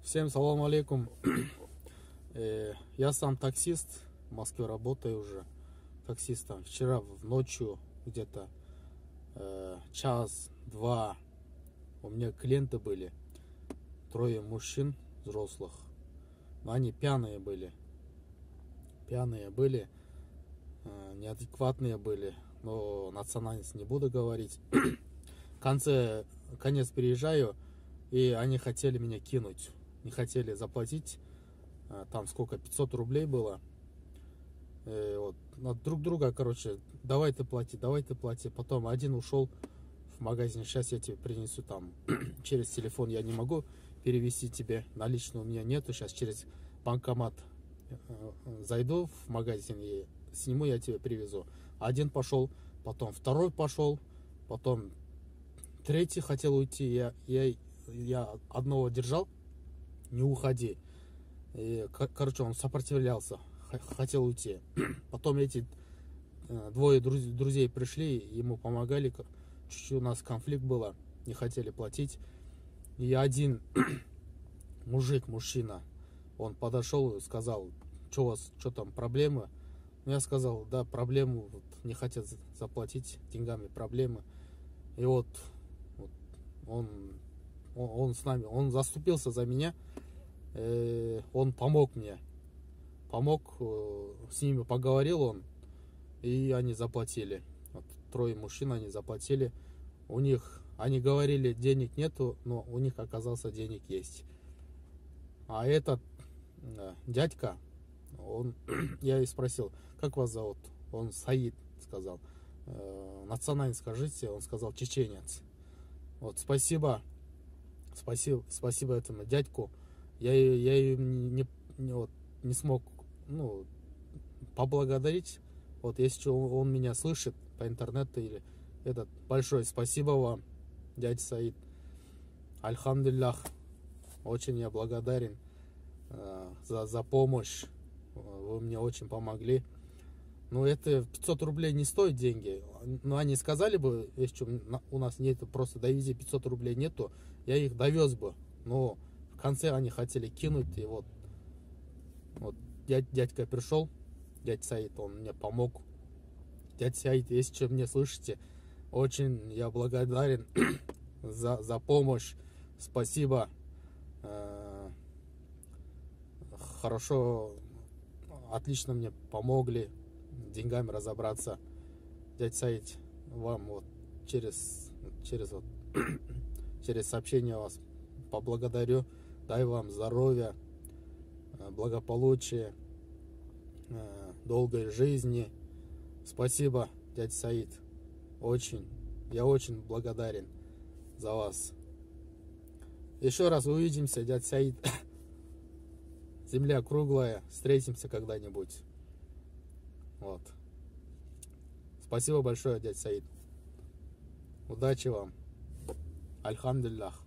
Всем салам алейкум. Я сам таксист, в Москве работаю уже таксистом. Вчера ночью где-то час-два у меня клиенты были. 3 мужчин взрослых. Но они пьяные были. Неадекватные были. Но национальность не буду говорить. Конец переезжаю, и они хотели меня кинуть. Не хотели заплатить. Там сколько, 500 рублей было. Вот. Друг друга, короче, давай ты плати. Потом один ушел в магазин. Сейчас я тебе принесу там. Через телефон я не могу перевести тебе. Наличного у меня нету. Сейчас через банкомат зайду в магазин и сниму, я тебе привезу. Один пошел, потом второй пошел, потом третий хотел уйти. Я одного держал. Не уходи. И, короче, он сопротивлялся, хотел уйти. Потом эти двое друзей пришли, ему помогали. Чуть-чуть у нас конфликт было, не хотели платить. И один мужчина, он подошел и сказал: что там, проблемы? Я сказал: да, проблему, вот, не хотят заплатить деньгами, проблемы. И вот он с нами, он заступился за меня. Он помог мне. С ними поговорил он, и они заплатили. Вот, 3 мужчин, они заплатили. Они говорили, денег нету, но у них, оказался, денег есть. А этот дядька, я и спросил: как вас зовут? Он Саид сказал. Национальность скажите. Он сказал: чеченец. Вот, спасибо этому дядьку. Я ее не смог поблагодарить. Вот, если он меня слышит по интернету или большое спасибо вам, дядя Саид. Альхамдулиллах. Очень я благодарен за помощь. Вы мне очень помогли. Но это 500 рублей не стоит деньги. Но они сказали бы, если у нас нет, просто довези, 500 рублей нету, я их довез бы. Но в конце они хотели кинуть. И вот дядька пришел, дядя Саид, он мне помог. Дядя Саид, если что, меня слышите, очень я благодарен за помощь. Спасибо. Хорошо, отлично мне помогли деньгами разобраться. Дядя Саид, вам вот через сообщение вас поблагодарю. Дай вам здоровья, благополучия, долгой жизни. Спасибо, дядя Саид. Я очень благодарен за вас. Еще раз увидимся, дядя Саид. Земля круглая, встретимся когда-нибудь. Вот. Спасибо большое, дядя Саид. Удачи вам. Альхамдулиллах.